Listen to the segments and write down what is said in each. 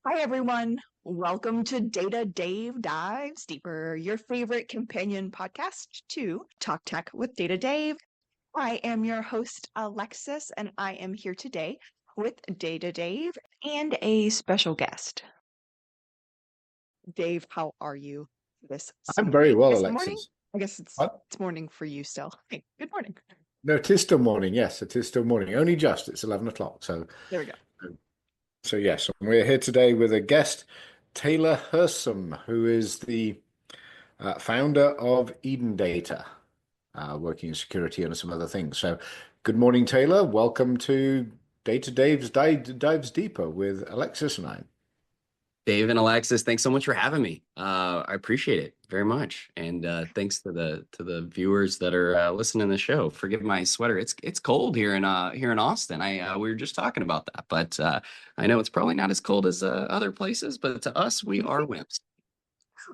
Hi, everyone. Welcome to Data Dave Dives Deeper, your favorite companion podcast to Talk Tech with Data Dave. I am your host, Alexis, and I am here today with Data Dave and a special guest. Dave, how are you I'm very well, this morning? Alexis. I guess it's What? it's morning for you still. Hey, good morning. No, it is still morning. Yes, it is still morning. Only just. It's 11 o'clock. There we go. So yes, and we're here today with a guest, Taylor Hersom, who is the founder of Eden Data, working in security and some other things. So, good morning, Taylor. Welcome to Data Dave's Dives Deeper with Alexis and I. Dave and Alexis, thanks so much for having me. I appreciate it very much, and thanks to the viewers that are listening to the show. Forgive my sweater; it's cold here in Austin. We were just talking about that, but I know it's probably not as cold as other places. But to us, we are wimps.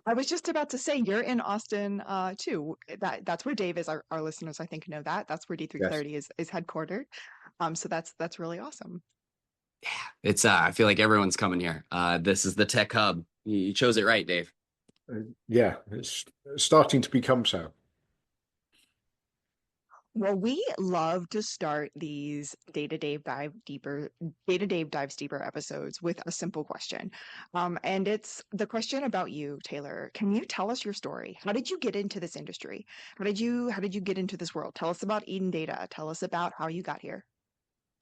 I was just about to say you're in Austin too. That's where Dave is. Our listeners, I think, know that. That's where Yes. D330 is headquartered. So that's really awesome. Yeah, it's I feel like everyone's coming here. This is the tech hub. You chose it right, Dave. Yeah, it's starting to become so. Well, we love to start these Data Dave Dives Deeper episodes with a simple question. And it's the question about you, Taylor. Can you tell us your story? How did you get into this industry? How did you get into this world? Tell us about Eden Data. Tell us about how you got here.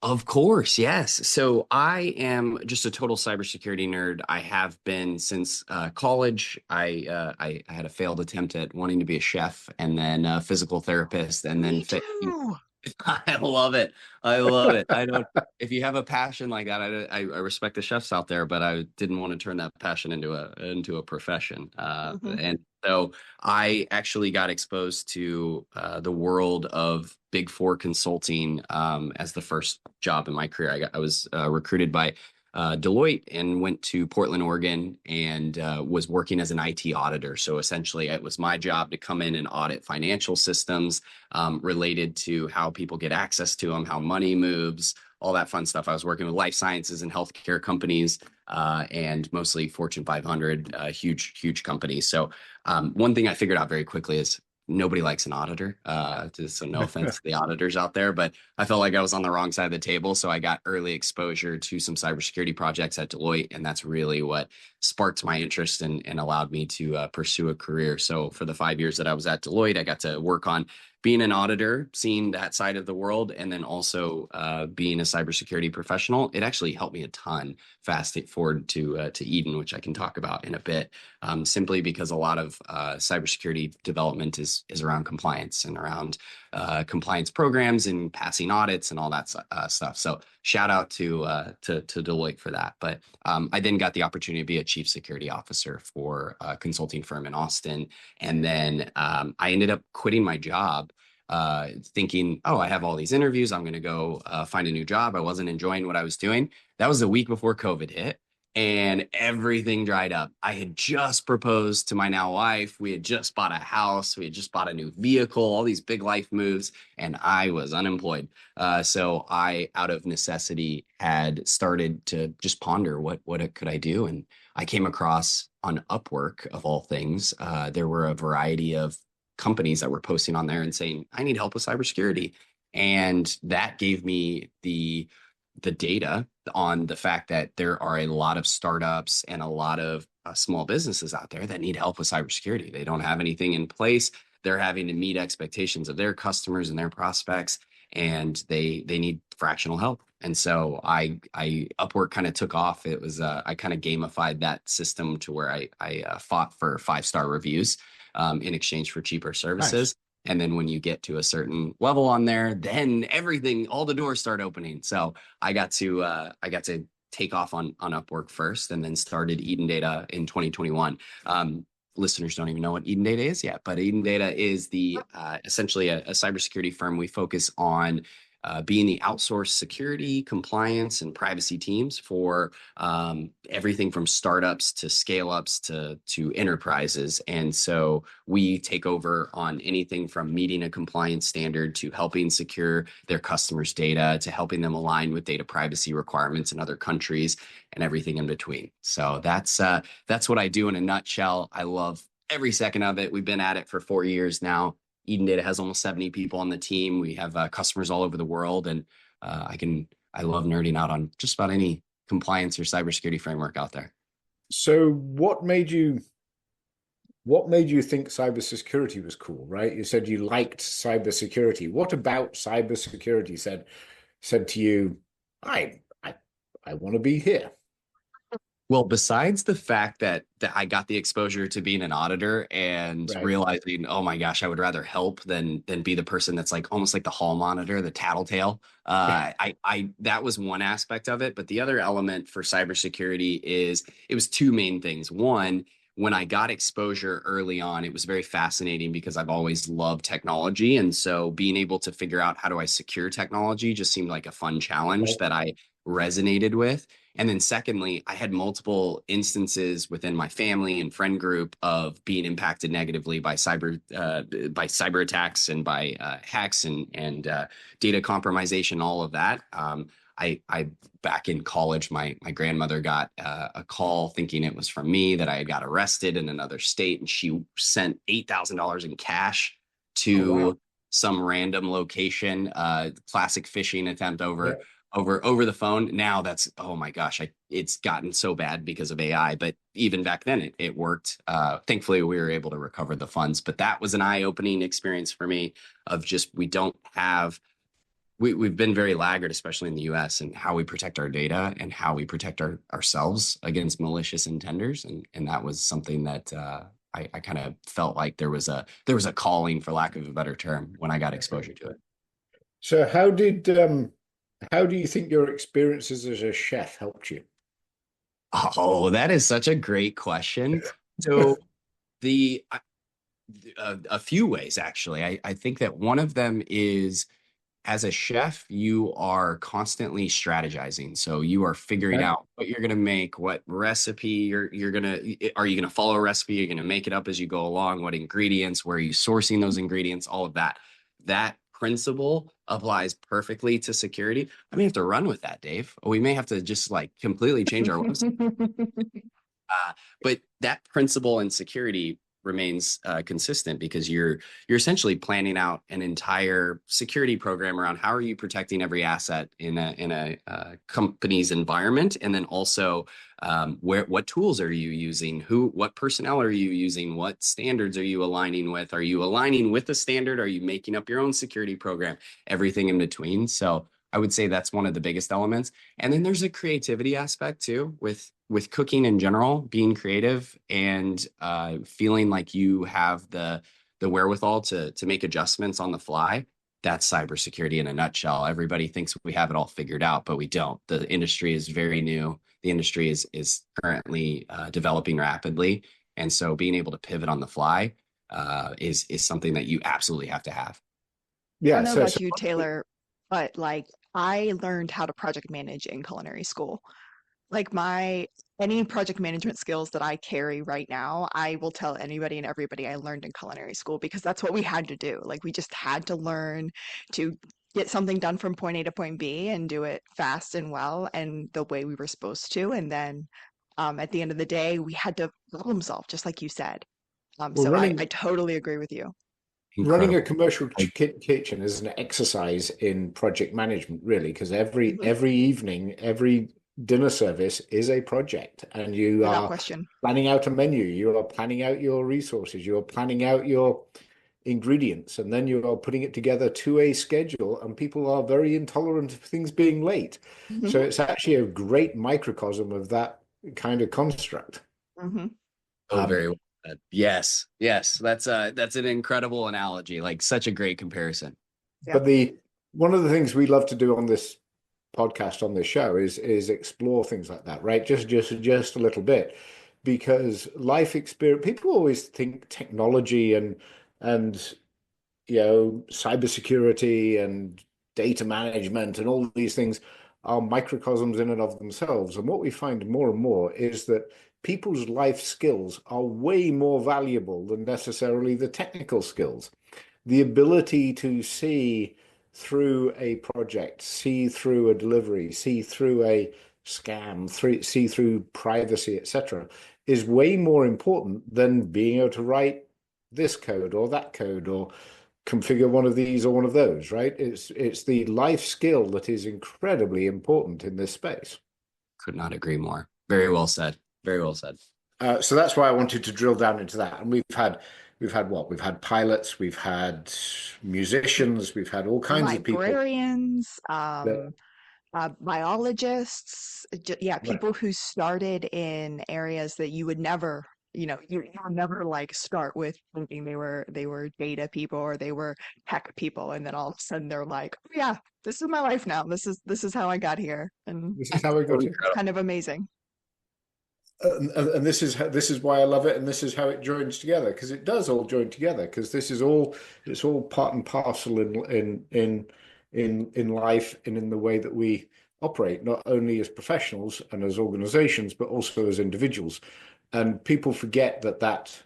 Of course, yes. So I am just a total cybersecurity nerd. I have been since college. I had a failed attempt at wanting to be a chef, and then a physical therapist, and then Me too. I love it. I love it. I don't. If you have a passion like that, I respect the chefs out there, but I didn't want to turn that passion into a profession. Hmm. And so I actually got exposed to the world of Big Four consulting as the first job in my career. I was recruited by Deloitte and went to Portland, Oregon, and was working as an IT auditor. So essentially, it was my job to come in and audit financial systems related to how people get access to them, how money moves, all that fun stuff. I was working with life sciences and healthcare companies and mostly Fortune 500, huge companies. So one thing I figured out very quickly is nobody likes an auditor. So no offense to the auditors out there, but I felt like I was on the wrong side of the table. So I got early exposure to some cybersecurity projects at Deloitte, and that's really what sparked my interest and allowed me to pursue a career. So for the 5 years that I was at Deloitte, I got to work on being an auditor, seeing that side of the world, and then also being a cybersecurity professional. It actually helped me a ton. Fast forward to Eden, which I can talk about in a bit, simply because a lot of cybersecurity development is around compliance and around compliance programs and passing audits and all that stuff. So shout out to Deloitte for that. But I then got the opportunity to be a chief security officer for a consulting firm in Austin, and then I ended up quitting my job. Thinking, oh, I have all these interviews. I'm going to go find a new job. I wasn't enjoying what I was doing. That was a week before COVID hit, and everything dried up. I had just proposed to my now wife. We had just bought a house. We had just bought a new vehicle, all these big life moves, and I was unemployed. So I, out of necessity, had started to just ponder what could I do, and I came across on Upwork of all things. There were a variety of companies that were posting on there and saying, I need help with cybersecurity. And that gave me the data on the fact that there are a lot of startups and a lot of small businesses out there that need help with cybersecurity. They don't have anything in place. They're having to meet expectations of their customers and their prospects, and they need fractional help. And so I Upwork kind of took off. It was I kind of gamified that system to where I fought for 5-star reviews in exchange for cheaper Nice. services. And then when you get to a certain level on there, then everything, all the doors start opening. So I got to take off on Upwork first, and then started Eden Data in 2021. Listeners don't even know what Eden Data is yet, but Eden Data is the essentially a cybersecurity firm. We focus on being the outsourced security, compliance, and privacy teams for everything from startups to scale-ups to enterprises. And so we take over on anything from meeting a compliance standard to helping secure their customers' data to helping them align with data privacy requirements in other countries and everything in between. So that's what I do in a nutshell. I love every second of it. We've been at it for 4 years now. Eden Data has almost 70 people on the team. We have customers all over the world, and I love nerding out on just about any compliance or cybersecurity framework out there. So what made you think cybersecurity was cool, right? You said you liked cybersecurity. What about cybersecurity said to you, I want to be here? Well, besides the fact that I got the exposure to being an auditor and Right. realizing, oh my gosh, I would rather help than be the person that's like almost like the hall monitor, the tattletale. I that was one aspect of it, but the other element for cybersecurity is it was two main things. One, when I got exposure early on, it was very fascinating because I've always loved technology, and so being able to figure out how do I secure technology just seemed like a fun challenge Right. that I resonated with. And then secondly, I had multiple instances within my family and friend group of being impacted negatively by cyber attacks and by hacks and data compromisation, all of that. I back in college, my grandmother got a call thinking it was from me that I got arrested in another state, and she sent $8,000 in cash to Oh, wow. some random location. Classic phishing attempt Yeah. over the phone. Now that's, oh my gosh, it's gotten so bad because of AI, but even back then it worked. Thankfully we were able to recover the funds, but that was an eye-opening experience for me of just, we've been very laggard, especially in the US, and how we protect our data and how we protect ourselves against malicious intenders. And that was something that, I kind of felt like there was a calling, for lack of a better term, when I got exposure to it. So how do you think your experiences as a chef helped you? Oh, that is such a great question. So the a few ways actually. I think that one of them is, as a chef, you are constantly strategizing. So you are figuring Okay. out what you're going to make, what recipe you're going to, are you going to follow a recipe? You're going to make it up as you go along, what ingredients, where are you sourcing those ingredients, all of that. That principle applies perfectly to security. I may have to run with that, Dave. We may have to just like completely change our website. But that principle in security remains consistent because you're essentially planning out an entire security program around how are you protecting every asset in a company's environment, and then also what tools are you using, what personnel are you using, what standards are you aligning with, are you aligning with the standard, are you making up your own security program, everything in between. So I would say that's one of the biggest elements. And then there's a creativity aspect too, with cooking in general, being creative and feeling like you have the wherewithal to make adjustments on the fly. That's cybersecurity in a nutshell. Everybody thinks we have it all figured out, but we don't. The industry is very new. The industry is currently developing rapidly, and so being able to pivot on the fly is something that you absolutely have to have. I Yeah. don't know So, about you, Taylor, but like I learned how to project manage in culinary school. Like my any project management skills that I carry right now, I will tell anybody and everybody I learned in culinary school because that's what we had to do. Like we just had to learn to get something done from point A to point B and do it fast and well and the way we were supposed to. And then at the end of the day, we had to problem solve, just like you said. well, So I totally agree with you. running a Incredible. commercial kitchen is an exercise in project management, really, because Hmm. every evening, every dinner service is a project, and you Without are question. planning out a menu, you are planning out your resources, you are planning out your ingredients, and then you are putting it together to a schedule, and people are very intolerant of things being late. So Hmm. it's actually a great microcosm of that kind of construct. Hmm. Oh, Um, very well said. Yes, yes, that's an incredible analogy. Like such a great comparison. Yeah. but the one of the things we love to do on this podcast, on this show, is explore things like that, right? Just a little bit, because life experience. People always think technology and cybersecurity and data management and all these things are microcosms in and of themselves. And what we find more and more is that people's life skills are way more valuable than necessarily the technical skills. The ability to see through a project, see through a delivery, see through a scam, see through privacy, etc., is way more important than being able to write this code or that code or configure one of these or one of those, right? It's the life skill that is incredibly important in this space. Could not agree more. Very well said. Very well said. So that's why I wanted to drill down into that. And we've had what? We've had pilots, we've had musicians, we've had all kinds of people. Librarians, That, biologists, right. people who started in areas that you would never, you would never like start with thinking they were data people or they were tech people, and then all of a sudden they're like, oh, yeah, this is my life now. This is how I got here, and This is how we got So to. it's kind of amazing. And this is why I love it, and this is how it joins together, because it does all join together, because this is all it's all part and parcel in life and in the way that we operate, not only as professionals and as organizations, but also as individuals. And people forget that that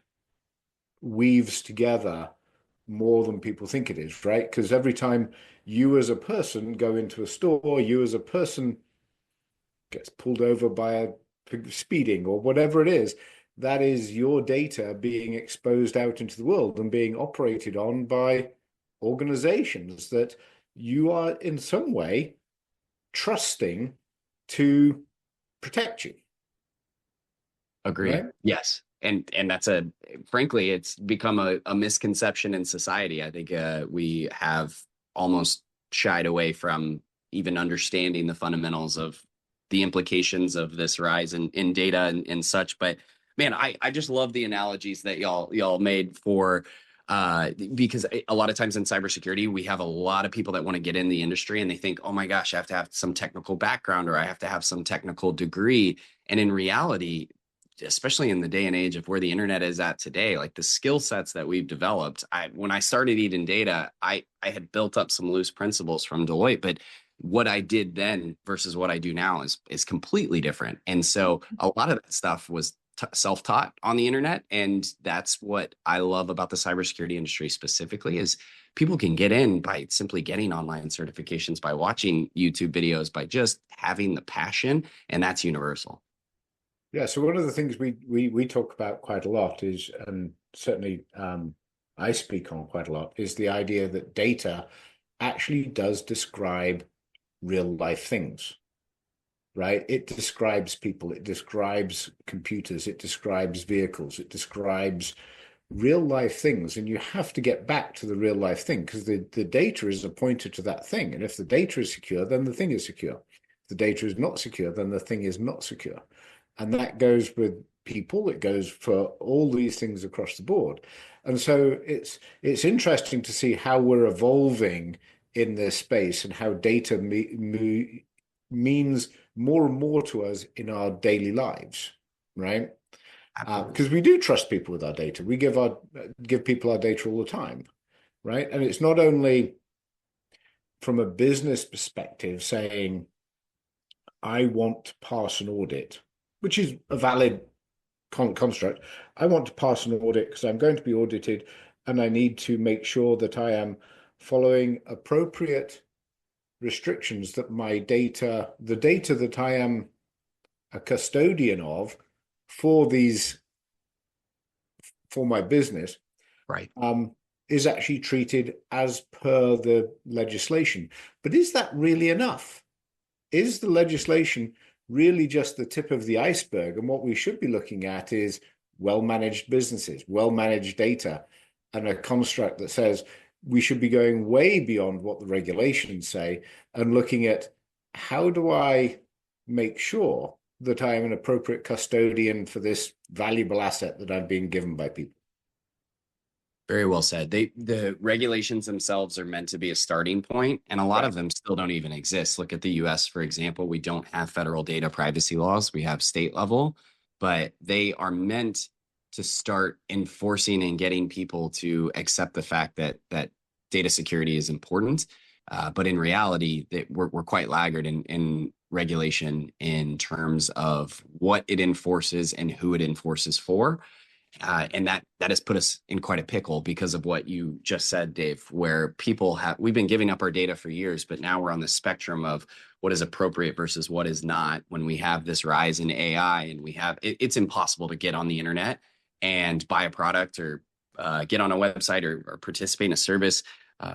weaves together more than people think it is, right? Because every time you as a person go into a store, you as a person gets pulled over by a speeding or whatever it is, that is your data being exposed out into the world and being operated on by organizations that you are in some way trusting to protect you. Agree. Right? Yes. And that's frankly, it's become a misconception in society. I think we have almost shied away from even understanding the fundamentals of the implications of this rise in data and such. But man, I just love the analogies that y'all made for because a lot of times in cybersecurity, we have a lot of people that want to get in the industry and they think, oh my gosh, I have to have some technical background or I have to have some technical degree. And in reality, especially in the day and age of where the internet is at today, like the skill sets that we've developed, when I started Eden Data, I had built up some loose principles from Deloitte, but what I did then versus what I do now is completely different. And so a lot of that stuff was self-taught on the internet. And that's what I love about the cybersecurity industry specifically is people can get in by simply getting online certifications, by watching YouTube videos, by just having the passion, and that's universal. Yeah, so one of the things we talk about quite a lot is, and certainly I speak on quite a lot, is the idea that data actually does describe real life things, right? It describes people, it describes computers, it describes vehicles, it describes real life things. And you have to get back to the real life thing because the data is a pointer to that thing. And if the data is secure, then the thing is secure. If the data is not secure, then the thing is not secure. And that goes with people, it goes for all these things across the board. And so it's interesting to see how we're evolving in this space and how data means more and more to us in our daily lives, right? Because we do trust people with our data. We give people our data all the time, right? And it's not only from a business perspective saying, I want to pass an audit, which is a valid construct. I want to pass an audit because I'm going to be audited and I need to make sure that I am following appropriate restrictions that my data, the data that I am a custodian of for my business, right, is actually treated as per the legislation. But is that really enough? Is the legislation really just the tip of the iceberg? And what we should be looking at is well-managed businesses, well-managed data, and a construct that says we should be going way beyond what the regulations say and looking at how do I make sure that I am an appropriate custodian for this valuable asset that I'm being given by people. Very well said. The regulations themselves are meant to be a starting point, and a lot of them still don't even exist. Look at the US, for example. We don't have federal data privacy laws. We have state level, but they are meant to start enforcing and getting people to accept the fact that data security is important. But in reality, that we're quite laggard in regulation in terms of what it enforces and who it enforces for. And that has put us in quite a pickle because of what you just said, Dave, where we've been giving up our data for years, but now we're on the spectrum of what is appropriate versus what is not. When we have this rise in AI and it's impossible to get on the internet and buy a product or get on a website or participate in a service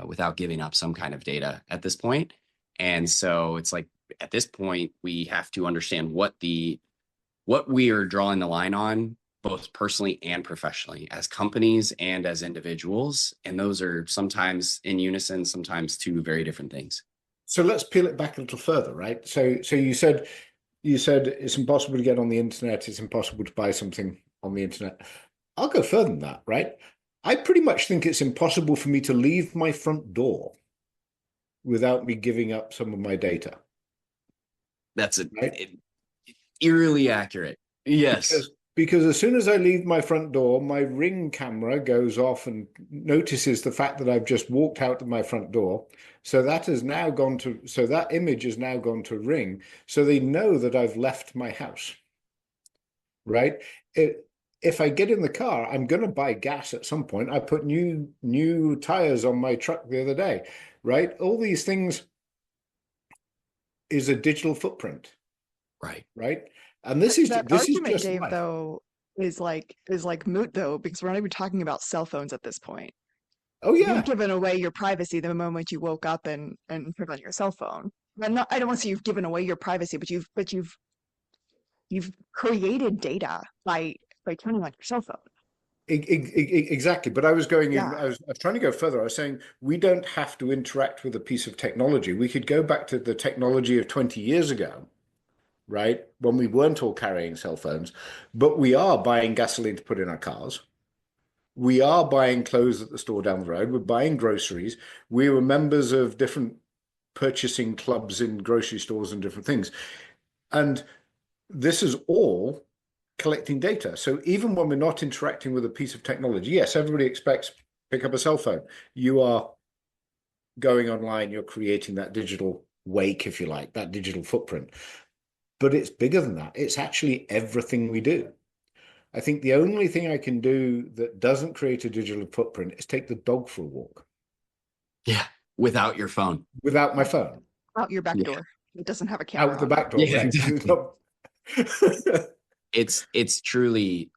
without giving up some kind of data at this point. And so it's like, at this point, we have to understand what we are drawing the line on, both personally and professionally, as companies and as individuals. And those are sometimes in unison, sometimes two very different things. So let's peel it back a little further, right? So you said it's impossible to get on the internet, it's impossible to buy something on the internet. I'll go further than that, right? I pretty much think it's impossible for me to leave my front door without me giving up some of my data. That's eerily accurate. Yes. Because as soon as I leave my front door, my Ring camera goes off and notices the fact that I've just walked out of my front door. So that image has now gone to Ring. So they know that I've left my house, right? If I get in the car, I'm going to buy gas at some point. I put new tires on my truck the other day, right? All these things is a digital footprint, right? And this is argument, just Dave, life. though, is like moot, though, because we're not even talking about cell phones at this point. Oh yeah, You've given away your privacy the moment you woke up and turned on your cell phone. I don't want to say you've given away your privacy, but you've created data by turning on your cell phone. Exactly. But I was going in, Yeah. I was trying to go further. I was saying we don't have to interact with a piece of technology. We could go back to the technology of 20 years ago, right? When we weren't all carrying cell phones, but we are buying gasoline to put in our cars. We are buying clothes at the store down the road. We're buying groceries. We were members of different purchasing clubs in grocery stores and different things. And this is all collecting data. So even when we're not interacting with a piece of technology, yes, everybody expects pick up a cell phone. You are going online, you're creating that digital wake, if you like, that digital footprint. But it's bigger than that. It's actually everything we do. I think the only thing I can do that doesn't create a digital footprint is take the dog for a walk. Yeah. Without your phone. Without my phone. Out your back door. It doesn't have a camera. Out the back door, yeah, right? Exactly. It's truly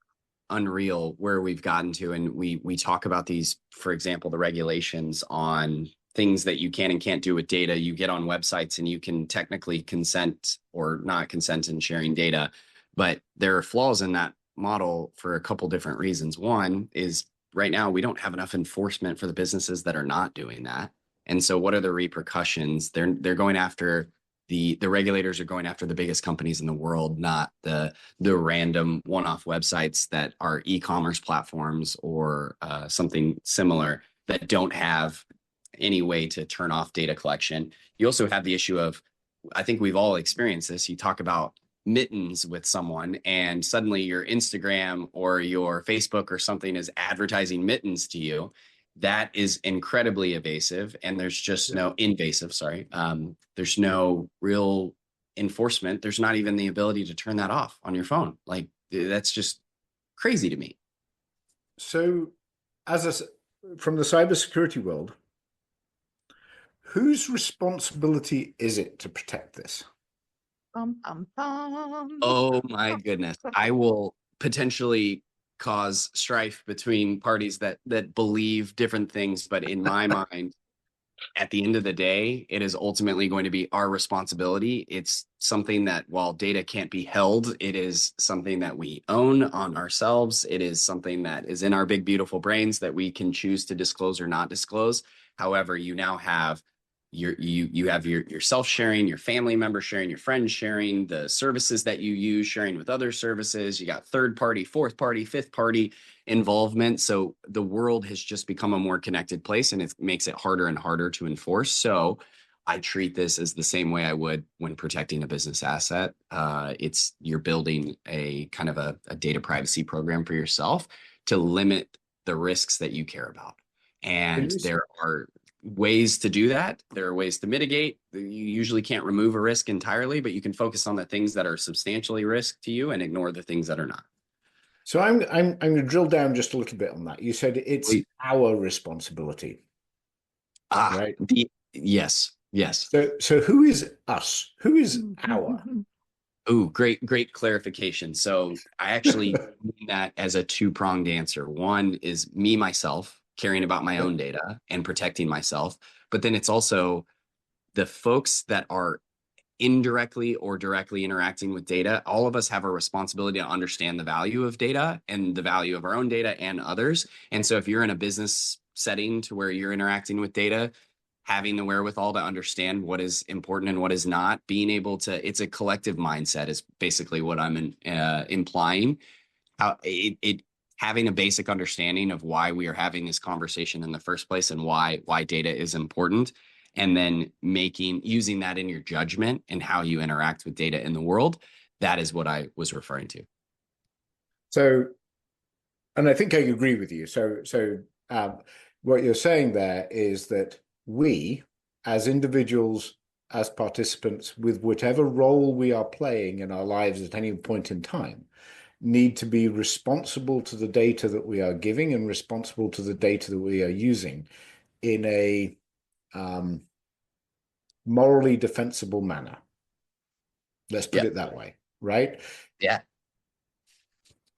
unreal where we've gotten to. And we talk about these, for example, the regulations on things that you can and can't do with data. You get on websites and you can technically consent or not consent in sharing data, but there are flaws in that model for a couple different reasons. One is right now we don't have enough enforcement for the businesses that are not doing that. And so what are the repercussions? They're going after the regulators are going after the biggest companies in the world, not the random one-off websites that are e-commerce platforms or something similar that don't have any way to turn off data collection. You also have the issue of, I think we've all experienced this. You talk about mittens with someone and suddenly your Instagram or your Facebook or something is advertising mittens to you. That is incredibly evasive, and there's just no invasive. Sorry. There's no real enforcement. There's not even the ability to turn that off on your phone. Like, that's just crazy to me. So from the cybersecurity world, whose responsibility is it to protect this? Oh my goodness. I will potentially cause strife between parties that believe different things, but in my mind, at the end of the day, it is ultimately going to be our responsibility. It's something that, while data can't be held, it is something that we own on ourselves. It is something that is in our big, beautiful brains that we can choose to disclose or not disclose. However, you now have you have yourself sharing, your family member sharing, your friends sharing, the services that you use sharing with other services. You got third party, fourth party, fifth party involvement. So the world has just become a more connected place, and it makes it harder and harder to enforce. So I treat this as the same way I would when protecting a business asset. You're building a kind of a data privacy program for yourself to limit the risks that you care about. And there are ways to do that. There are ways to mitigate. You usually can't remove a risk entirely, but you can focus on the things that are substantially risk to you and ignore the things that are not. So I'm going to drill down just a little bit on that. You said it's our responsibility, right? Yes. So who is us? Who is our? Ooh, great clarification. So I actually mean that as a two-pronged answer. One is me, myself, caring about my own data and protecting myself. But then it's also the folks that are indirectly or directly interacting with data. All of us have a responsibility to understand the value of data and the value of our own data and others. And so if you're in a business setting to where you're interacting with data, having the wherewithal to understand what is important and what is not, being able to, it's a collective mindset is basically what I'm implying. How it having a basic understanding of why we are having this conversation in the first place and why data is important, and then using that in your judgment and how you interact with data in the world. That is what I was referring to. So, and I think I agree with you. What you're saying there is that we, as individuals, as participants, with whatever role we are playing in our lives at any point in time, need to be responsible to the data that we are giving and responsible to the data that we are using in a morally defensible manner. Let's put it that way, right? Yeah.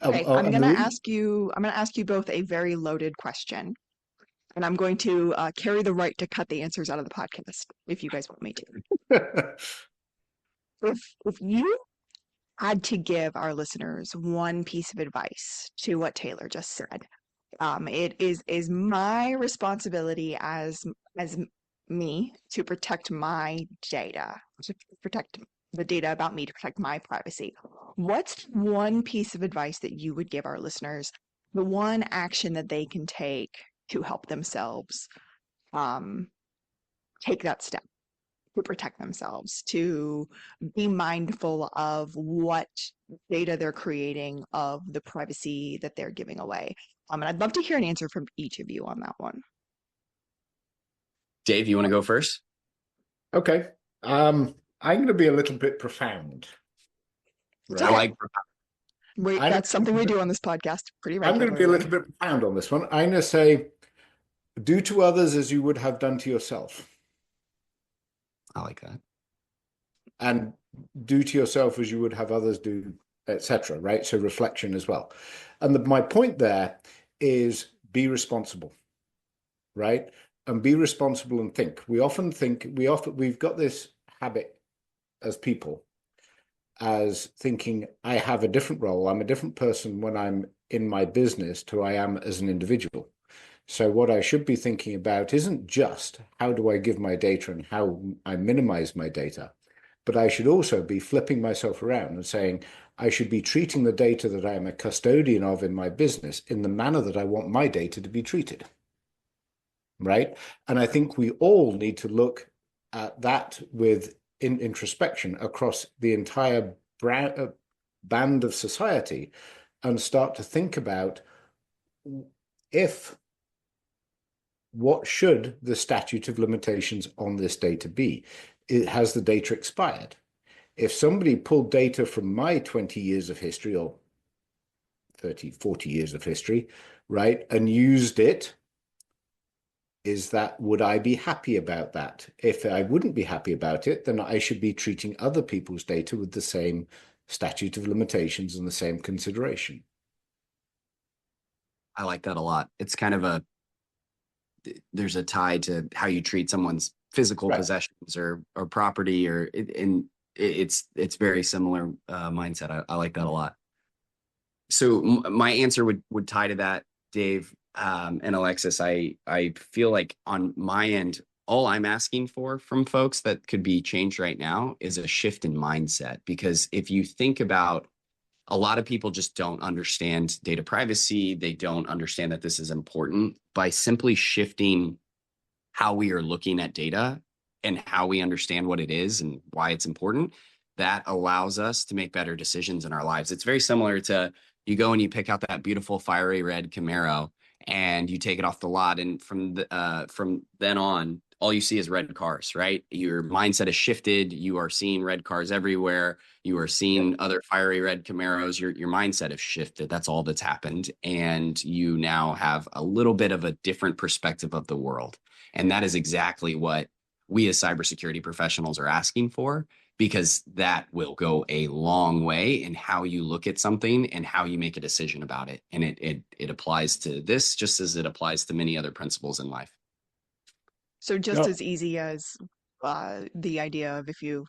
Okay, I'm going to ask you both a very loaded question. And I'm going to carry the right to cut the answers out of the podcast if you guys want me to. If you had to give our listeners one piece of advice to what Taylor just said, it is my responsibility as me to protect my data, to protect the data about me, to protect my privacy. What's one piece of advice that you would give our listeners? The one action that they can take to help themselves take that step to protect themselves, to be mindful of what data they're creating, of the privacy that they're giving away. And I'd love to hear an answer from each of you on that one. Dave, you want to go first? Okay. I'm going to be a little bit profound. Right? I like profound. That's something we do on this podcast pretty regularly. I'm going to be a little bit profound on this one. I'm going to say, do to others as you would have done to yourself. I like that. And do to yourself as you would have others do, etc. Right? So reflection as well. And my point there is be responsible, right? And be responsible and think. We've got this habit as people as thinking I have a different role. I'm a different person when I'm in my business to I am as an individual. So what I should be thinking about isn't just how do I give my data and how I minimize my data, but I should also be flipping myself around and saying I should be treating the data that I am a custodian of in my business in the manner that I want my data to be treated. Right? And I think we all need to look at that with introspection across the entire band of society and start to think about what should the statute of limitations on this data be? Has the data expired? If somebody pulled data from my 20 years of history or 30, 40 years of history, right, and used it, would I be happy about that? If I wouldn't be happy about it, then I should be treating other people's data with the same statute of limitations and the same consideration. I like that a lot. It's kind of there's a tie to how you treat someone's physical possessions or property, it's very similar mindset. I like that a lot. So my answer would tie to that, Dave. And Alexis, I feel like on my end, all I'm asking from folks that could be changed right now is a shift in mindset. Because if you think about, a lot of people just don't understand data privacy. They don't understand that this is important. By simply shifting how we are looking at data and how we understand what it is and why it's important, that allows us to make better decisions in our lives. It's very similar to you go and you pick out that beautiful fiery red Camaro, and you take it off the lot. And from then on, all you see is red cars, right? Your mindset has shifted. You are seeing red cars everywhere. You are seeing other fiery red Camaros. Your mindset has shifted. That's all that's happened. And you now have a little bit of a different perspective of the world. And that is exactly what we as cybersecurity professionals are asking for, because that will go a long way in how you look at something and how you make a decision about it. And it applies to this just as it applies to many other principles in life. So just as easy as the idea of if you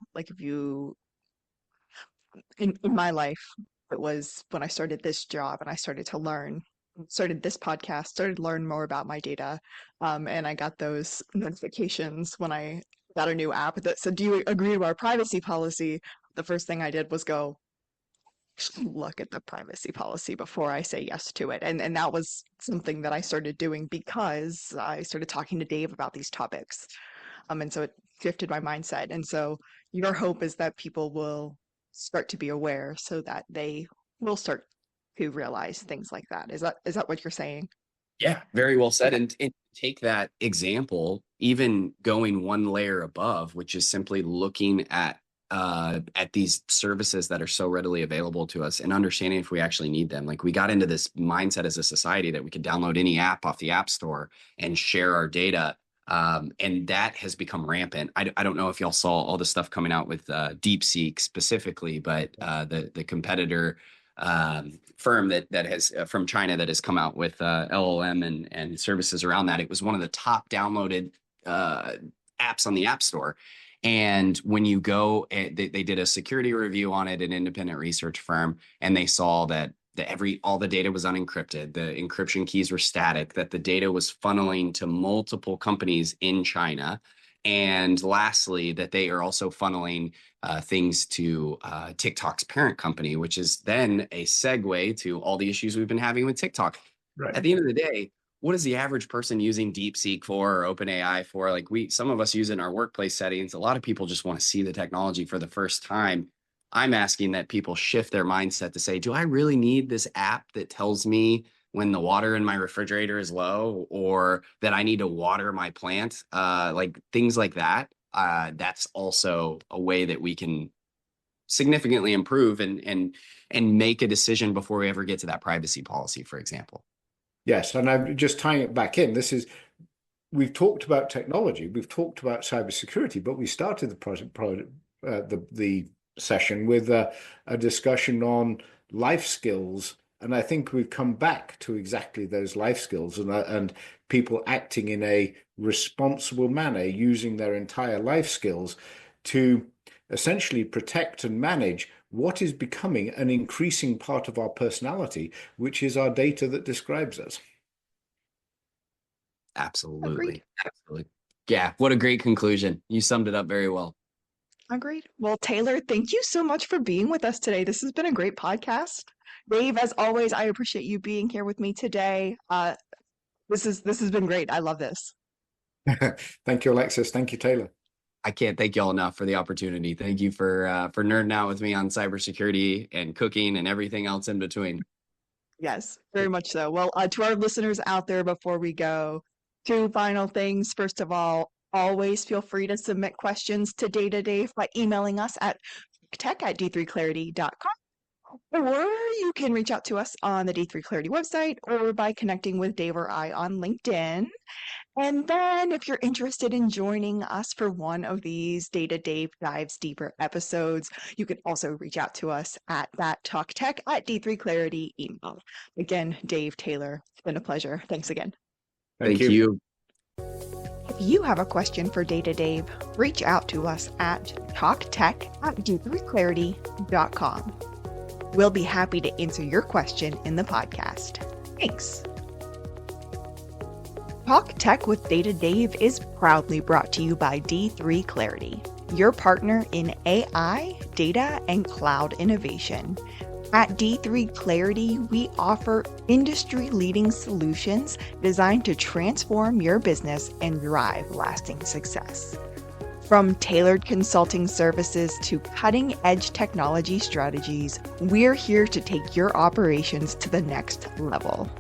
in my life, it was when I started this job and I started to started this podcast, started to learn more about my data, and I got those notifications when I got a new app that said, "Do you agree to our privacy policy?" The first thing I did was go look at the privacy policy before I say yes to it. And that was something that I started doing because I started talking to Dave about these topics. And so it shifted my mindset. And so your hope is that people will start to be aware so that they will start to realize things like that. Is that what you're saying? Yeah, very well said. Okay. And take that example, even going one layer above, which is simply looking at these services that are so readily available to us and understanding if we actually need them. Like, we got into this mindset as a society that we could download any app off the App Store and share our data. And that has become rampant. I don't know if y'all saw all the stuff coming out with DeepSeek specifically, but the competitor firm that has from China that has come out with LLM and services around that. It was one of the top downloaded apps on the App Store. And when you go, they did a security review on it, an independent research firm, and they saw that all the data was unencrypted, the encryption keys were static, that the data was funneling to multiple companies in China. And lastly, that they are also funneling things to TikTok's parent company, which is then a segue to all the issues we've been having with TikTok. Right. At the end of the day, what is the average person using DeepSeek for or OpenAI for? Like, some of us use it in our workplace settings. A lot of people just want to see the technology for the first time. I'm asking that people shift their mindset to say, do I really need this app that tells me when the water in my refrigerator is low, or that I need to water my plant? Like, things like that. That's also a way that we can significantly improve and make a decision before we ever get to that privacy policy, for example. Yes, and I'm just tying it back in. We've talked about technology, we've talked about cybersecurity, but we started the session with a discussion on life skills, and I think we've come back to exactly those life skills and people acting in a responsible manner, using their entire life skills to essentially protect and manage what is becoming an increasing part of our personality, which is our data that describes us. Absolutely. Agreed. Absolutely. Yeah. What a great conclusion. You summed it up very well. Agreed. Well, Taylor, thank you so much for being with us today. This has been a great podcast. Dave, as always, I appreciate you being here with me today. This has been great. I love this. Thank you, Alexis. Thank you, Taylor. I can't thank y'all enough for the opportunity. Thank you for nerding out with me on cybersecurity and cooking and everything else in between. Yes, very much so. Well, to our listeners out there, before we go, two final things. First of all, always feel free to submit questions to Data Dave by emailing us at tech@d3clarity.com. Or you can reach out to us on the D3 Clarity website or by connecting with Dave or I on LinkedIn. And then if you're interested in joining us for one of these Data Dave Dives Deeper episodes, you can also reach out to us at that talktech@d3clarity email. Again, Dave, Taylor, it's been a pleasure. Thanks again. Thank you. If you have a question for Data Dave, reach out to us at talktech@d3clarity.com. We'll be happy to answer your question in the podcast. Thanks. Talk Tech with Data Dave is proudly brought to you by D3 Clarity, your partner in AI, data, and cloud innovation. At D3 Clarity, we offer industry-leading solutions designed to transform your business and drive lasting success. From tailored consulting services to cutting-edge technology strategies, we're here to take your operations to the next level.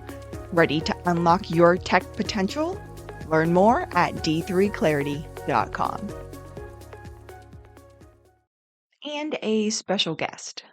Ready to unlock your tech potential? Learn more at d3clarity.com. And a special guest.